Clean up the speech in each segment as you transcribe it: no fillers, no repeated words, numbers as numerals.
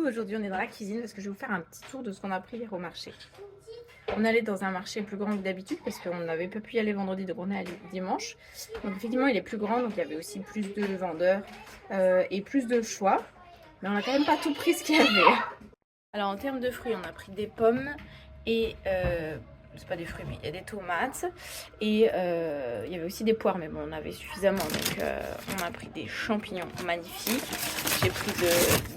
aujourd'hui on est dans la cuisine parce que je vais vous faire un petit tour de ce qu'on a pris hier au marché. On allait dans un marché plus grand que d'habitude parce qu'on n'avait pas pu y aller vendredi, donc on est allé dimanche. Donc effectivement il est plus grand, donc il y avait aussi plus de vendeurs et plus de choix. Mais on n'a quand même pas tout pris ce qu'il y avait. Alors en termes de fruits, on a pris des pommes et... c'est pas des fruits, mais il y a des tomates et il y avait aussi des poires, mais bon, on avait suffisamment, donc on a pris des champignons magnifiques. J'ai pris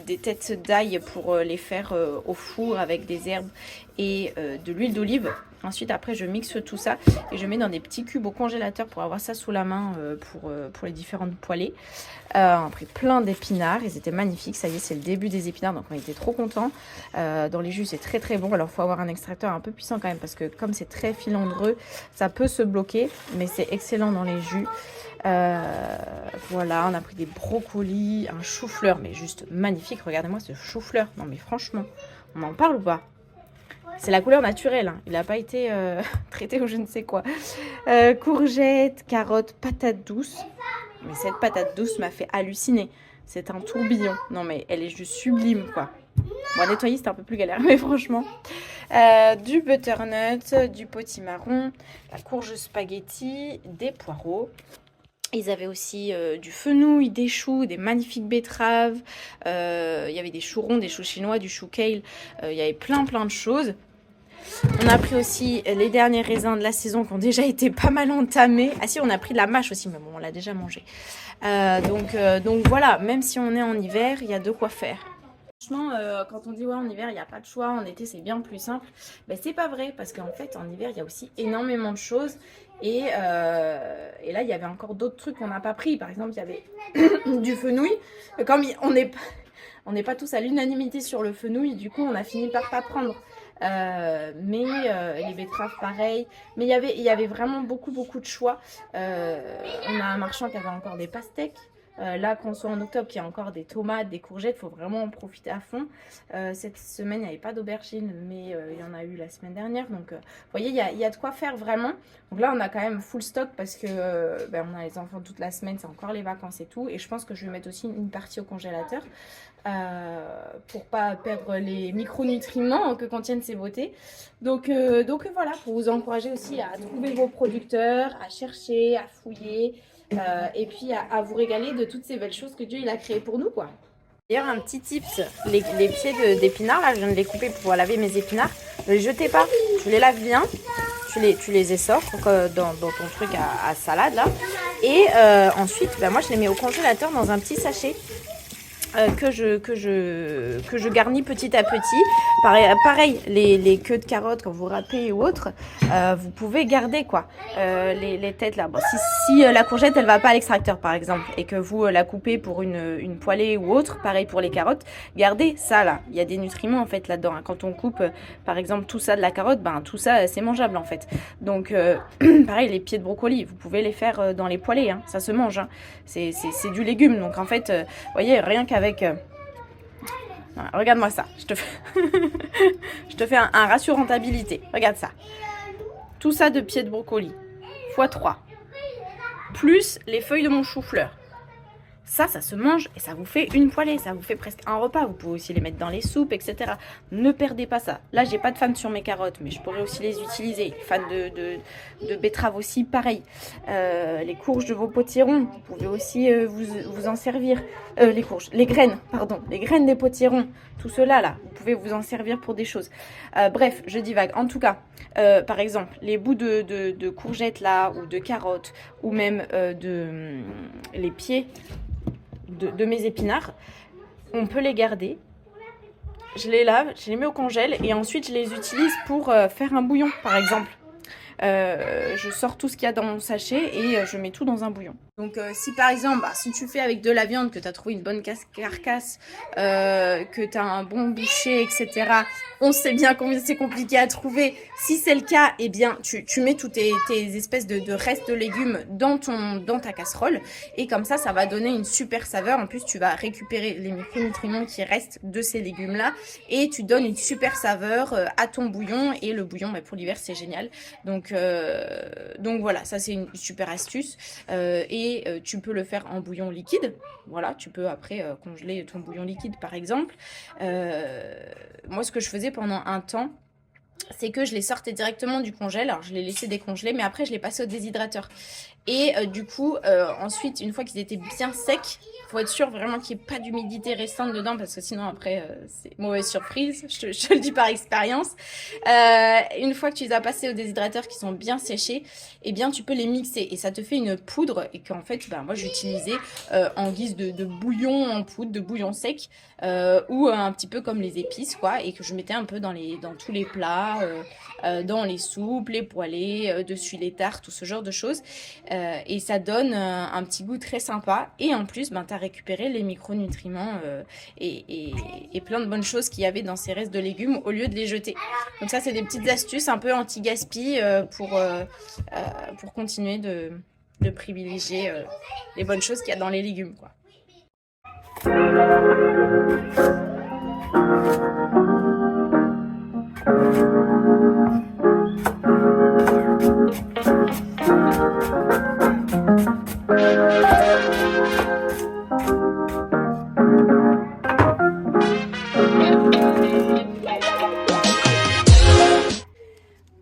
des têtes d'ail pour les faire au four avec des herbes et de l'huile d'olive. Ensuite, après, je mixe tout ça et je mets dans des petits cubes au congélateur pour avoir ça sous la main pour les différentes poêlées. On a pris plein d'épinards, ils étaient magnifiques. Ça y est, c'est le début des épinards, donc on était trop contents. Dans les jus, c'est très très bon. Alors, il faut avoir un extracteur un peu puissant quand même parce que comme c'est très filandreux, ça peut se bloquer, mais c'est excellent dans les jus. Voilà, on a pris des brocolis, un chou-fleur, mais juste magnifique. Regardez-moi ce chou-fleur. Non, mais franchement, on en parle ou pas? C'est la couleur naturelle, hein. Il n'a pas été traité ou je ne sais quoi. Courgettes, carottes, patates douces. Mais cette patate douce m'a fait halluciner. C'est un tourbillon. Non mais elle est juste sublime quoi. Bon, à nettoyer c'était un peu plus galère, mais franchement. Du butternut, du potimarron, la courge spaghetti, des poireaux. Ils avaient aussi du fenouil, des choux, des magnifiques betteraves. Il y avait des choux ronds, des choux chinois, du chou kale. Il y avait plein de choses. On a pris aussi les derniers raisins de la saison qui ont déjà été pas mal entamés. Ah si, on a pris de la mâche aussi, mais bon, on l'a déjà mangé. Donc voilà, même si on est en hiver, il y a de quoi faire. Franchement, quand on dit ouais en hiver il n'y a pas de choix, en été c'est bien plus simple, ben, c'est pas vrai parce qu'en fait en hiver il y a aussi énormément de choses et là il y avait encore d'autres trucs qu'on n'a pas pris. Par exemple il y avait du fenouil, comme on n'est pas tous à l'unanimité sur le fenouil, du coup on a fini par pas prendre. Mais les betteraves pareil, mais il y avait vraiment beaucoup de choix. On a un marchand qui avait encore des pastèques. Là, qu'on soit en octobre, qu'il y a encore des tomates, des courgettes, il faut vraiment en profiter à fond. Cette semaine, il n'y avait pas d'aubergines, mais il y en a eu la semaine dernière. Donc, vous voyez, il y a de quoi faire vraiment. Donc là, on a quand même full stock parce que on a les enfants toute la semaine, c'est encore les vacances et tout. Et je pense que je vais mettre aussi une partie au congélateur pour pas perdre les micronutriments que contiennent ces beautés. Donc voilà, pour vous encourager aussi à trouver vos producteurs, à chercher, à fouiller. Et puis à vous régaler de toutes ces belles choses que Dieu il a créées pour nous quoi. D'ailleurs un petit tips, les pieds d'épinards là, je viens de les couper pour laver mes épinards. Ne les jetez pas, tu les laves bien, tu les essores dans ton truc à salade là. Et ensuite moi je les mets au congélateur dans un petit sachet. Que je garnis petit à petit. Pareil les queues de carottes quand vous râpez ou autre, vous pouvez garder quoi. Les têtes là. Bon, si la courgette elle va pas à l'extracteur par exemple et que vous la coupez pour une poêlée ou autre, pareil pour les carottes, gardez ça là. Il y a des nutriments en fait là-dedans. Hein. Quand on coupe par exemple tout ça de la carotte, tout ça c'est mangeable en fait. Donc pareil les pieds de brocoli, vous pouvez les faire dans les poêlées. Hein. Ça se mange. Hein. C'est du légume. Donc en fait, vous voyez rien qu'avec voilà, regarde-moi ça, je te fais un ratio rentabilité. Regarde ça. Tout ça de pieds de brocoli x 3 plus les feuilles de mon chou-fleur. Ça se mange et ça vous fait une poêlée, ça vous fait presque un repas. Vous pouvez aussi les mettre dans les soupes, etc. Ne perdez pas ça. Là, j'ai pas de fan sur mes carottes, mais je pourrais aussi les utiliser. Fan de betteraves aussi, pareil. Les courges de vos potirons, vous pouvez aussi vous en servir. Les graines des potirons, tout cela là, vous pouvez vous en servir pour des choses. Bref, je divague. En tout cas, par exemple, les bouts de courgettes là, ou de carottes, ou même les pieds de mes épinards, on peut les garder. Je les lave, je les mets au congèle et ensuite je les utilise pour faire un bouillon par exemple. Je sors tout ce qu'il y a dans mon sachet et je mets tout dans un bouillon. Donc si par exemple, si tu fais avec de la viande, que tu as trouvé une bonne carcasse, que tu as un bon boucher, etc. On sait bien combien c'est compliqué à trouver. Si c'est le cas, eh bien tu mets tous tes espèces de restes de légumes dans ta casserole. Et comme ça va donner une super saveur. En plus, tu vas récupérer les micronutriments qui restent de ces légumes-là. Et tu donnes une super saveur à ton bouillon. Et le bouillon, pour l'hiver, c'est génial. Donc Donc voilà, ça c'est une super astuce. Tu peux le faire en bouillon liquide. Voilà, tu peux après congeler ton bouillon liquide par exemple. Moi ce que je faisais pendant un temps, c'est que je les sortais directement du congèle. Alors je les laissais décongeler, mais après je les passais au déshydrateur. Et du coup, ensuite, une fois qu'ils étaient bien secs, faut être sûr vraiment qu'il n'y ait pas d'humidité restante dedans, parce que sinon après, c'est mauvaise surprise. Je te le dis par expérience. Une fois que tu les as passés au déshydrateur qui sont bien séchés, eh bien tu peux les mixer et ça te fait une poudre et qu'en fait, moi j'utilisais en guise de bouillon en poudre, de bouillon sec, ou un petit peu comme les épices quoi, et que je mettais un peu dans tous les plats, dans les soupes, les poêlés, dessus les tartes, tout ce genre de choses. Et ça donne un petit goût très sympa. Et en plus, tu as récupéré les micronutriments et plein de bonnes choses qu'il y avait dans ces restes de légumes au lieu de les jeter. Donc ça, c'est des petites astuces un peu anti-gaspi pour continuer de privilégier les bonnes choses qu'il y a dans les légumes, quoi.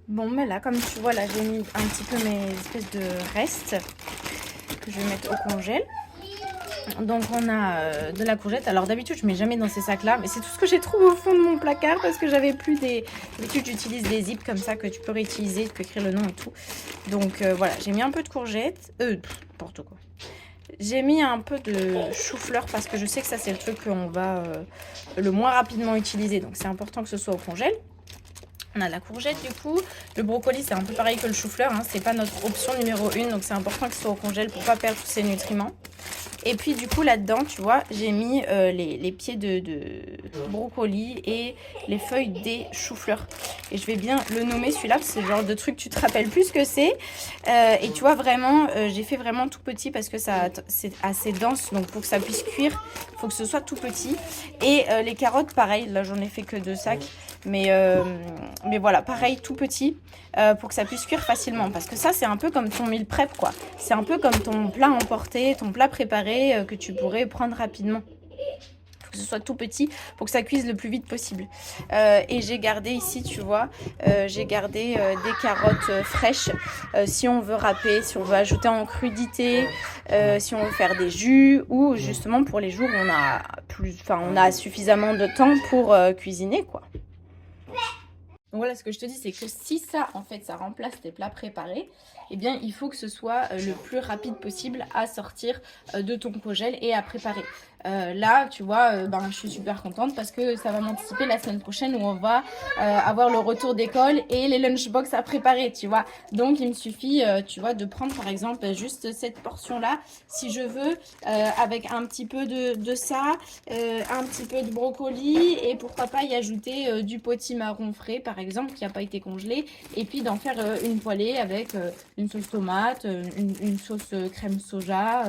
Bon, mais là, comme tu vois, là, j'ai mis un petit peu mes espèces de restes que je vais mettre au congèle. Donc, on a de la courgette. Alors, d'habitude, je mets jamais dans ces sacs-là, mais c'est tout ce que j'ai trouvé au fond de mon placard parce que j'avais plus des... D'habitude, j'utilise des zips comme ça que tu peux réutiliser, tu peux écrire le nom et tout. Donc, voilà, j'ai mis un peu de courgette. N'importe quoi. J'ai mis un peu de chou-fleur parce que je sais que ça, c'est le truc qu'on va le moins rapidement utiliser. Donc, c'est important que ce soit au congèle. On a la courgette du coup, le brocoli c'est un peu pareil que le chou-fleur, hein. C'est pas notre option numéro 1, donc c'est important que ce soit au congèle pour pas perdre tous ces nutriments. Et puis du coup là-dedans, tu vois, j'ai mis les pieds de brocoli et les feuilles des choux-fleurs. Et je vais bien le nommer celui-là, parce que c'est le genre de truc tu te rappelles plus ce que c'est. Et tu vois vraiment, j'ai fait vraiment tout petit parce que c'est assez dense, donc pour que ça puisse cuire, il faut que ce soit tout petit. Et les carottes, pareil, là j'en ai fait que 2 sacs. Mais voilà, pareil, tout petit, pour que ça puisse cuire facilement. Parce que ça, c'est un peu comme ton meal prep, quoi. C'est un peu comme ton plat emporté, ton plat préparé que tu pourrais prendre rapidement. Faut que ce soit tout petit pour que ça cuise le plus vite possible. Et j'ai gardé ici, tu vois, j'ai gardé des carottes fraîches. Si on veut râper, si on veut ajouter en crudité, si on veut faire des jus, ou justement pour les jours où on a suffisamment de temps pour cuisiner, quoi. Donc voilà, ce que je te dis, c'est que si ça, en fait, ça remplace tes plats préparés, eh bien, il faut que ce soit le plus rapide possible à sortir de ton congèle et à préparer. Là, tu vois, je suis super contente parce que ça va m'anticiper la semaine prochaine où on va avoir le retour d'école et les lunchbox à préparer, tu vois. Donc, il me suffit, tu vois, de prendre par exemple juste cette portion-là, si je veux, avec un petit peu de ça, un petit peu de brocoli et pourquoi pas y ajouter du potimarron frais, par exemple, qui n'a pas été congelé, et puis d'en faire une poêlée avec une sauce tomate, une sauce crème soja,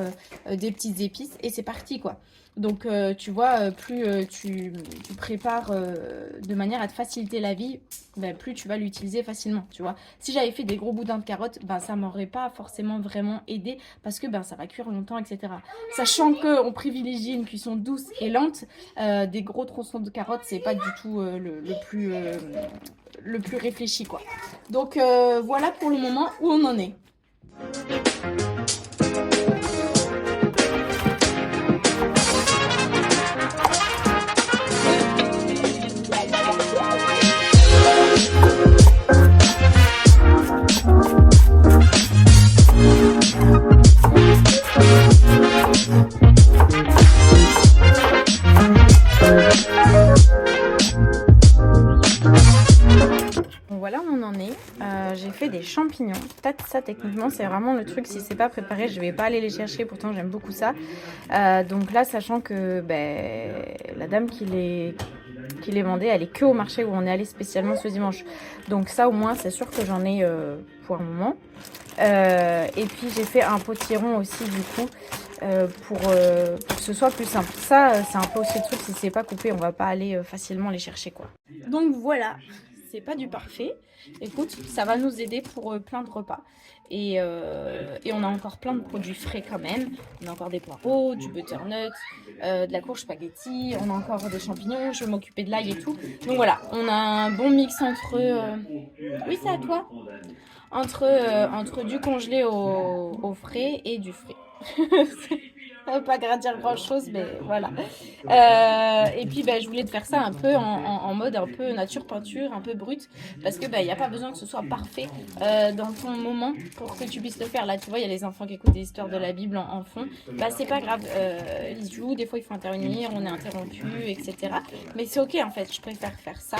des petites épices, et c'est parti, quoi. Donc, tu vois, plus tu prépares de manière à te faciliter la vie, plus tu vas l'utiliser facilement, tu vois. Si j'avais fait des gros boudins de carottes, ça m'aurait pas forcément vraiment aidé parce que ça va cuire longtemps, etc. Sachant qu'on privilégie une cuisson douce et lente, des gros tronçons de carottes, c'est pas du tout le plus réfléchi, quoi. Donc, voilà pour le moment où on en est. Voilà où on en est. J'ai fait des champignons. Peut-être ça techniquement c'est vraiment le truc, si c'est pas préparé je vais pas aller les chercher, pourtant j'aime beaucoup ça. Donc là, sachant que la dame qui les vendait, elle est que au marché où on est allé spécialement ce dimanche. Donc ça au moins c'est sûr que j'en ai pour un moment. Et puis j'ai fait un potiron aussi du coup pour que ce soit plus simple. Ça c'est un peu aussi le truc, si c'est pas coupé on va pas aller facilement les chercher, quoi. Donc voilà, c'est pas du parfait. Écoute, ça va nous aider pour plein de repas. Et on a encore plein de produits frais quand même. On a encore des poireaux, du butternut, de la courge spaghetti, on a encore des champignons, je vais m'occuper de l'ail et tout. Donc voilà, on a un bon mix entre... Oui, c'est à toi. Entre du congelé au frais et du frais. Ça ne veut pas dire grand chose, mais voilà. Et puis je voulais te faire ça un peu en mode un peu nature peinture, un peu brut, parce que il n'y a pas besoin que ce soit parfait dans ton moment pour que tu puisses le faire. Là, tu vois, il y a les enfants qui écoutent des histoires de la Bible en fond. C'est pas grave, ils jouent, des fois il faut intervenir, on est interrompu, etc. Mais c'est ok en fait, je préfère faire ça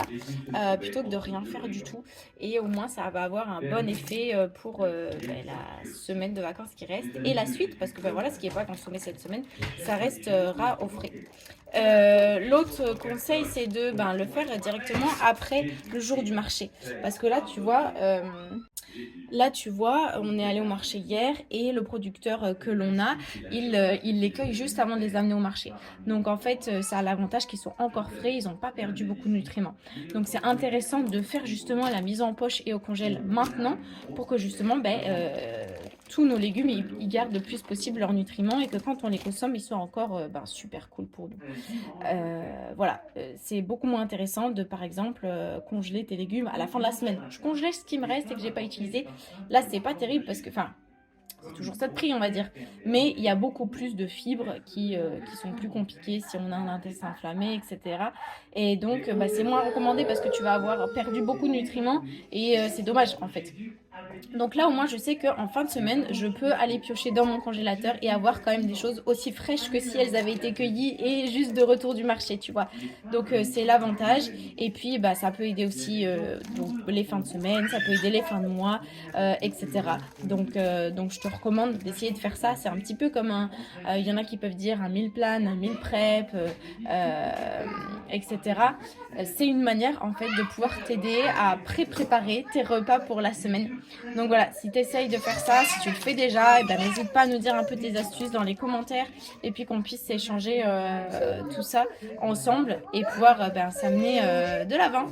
plutôt que de rien faire du tout. Et au moins, ça va avoir un bon effet pour la semaine de vacances qui reste et la suite, parce que voilà, ce qui n'est pas consommé cette semaine, ça restera au frais. L'autre conseil, c'est de le faire directement après le jour du marché, parce que là tu vois on est allé au marché hier et le producteur que l'on a, il les cueille juste avant de les amener au marché. Donc en fait, ça a l'avantage qu'ils sont encore frais, ils n'ont pas perdu beaucoup de nutriments. Donc c'est intéressant de faire justement la mise en poche et au congèle maintenant pour que justement tous nos légumes ils gardent le plus possible leurs nutriments et que quand on les consomme, ils soient encore super cool pour nous. Voilà, c'est beaucoup moins intéressant de par exemple congeler tes légumes à la fin de la semaine. Je congèle ce qui me reste et que j'ai pas utilisé. Là, c'est pas terrible parce que, c'est toujours ça de prix, on va dire. Mais il y a beaucoup plus de fibres qui sont plus compliquées si on a un intestin inflammé, etc. Et donc, c'est moins recommandé parce que tu vas avoir perdu beaucoup de nutriments et c'est dommage, en fait. Donc là, au moins, je sais qu'en fin de semaine, je peux aller piocher dans mon congélateur et avoir quand même des choses aussi fraîches que si elles avaient été cueillies et juste de retour du marché, tu vois. Donc, c'est l'avantage. Et puis, ça peut aider aussi donc, les fins de semaine, ça peut aider les fins de mois, etc. Donc, je te recommande d'essayer de faire ça. C'est un petit peu comme il y en a qui peuvent dire un meal plan, un meal prep, etc. C'est une manière, en fait, de pouvoir t'aider à préparer tes repas pour la semaine. Donc voilà, si tu essayes de faire ça, si tu le fais déjà, n'hésite pas à nous dire un peu tes astuces dans les commentaires et puis qu'on puisse échanger tout ça ensemble et pouvoir s'amener de l'avant.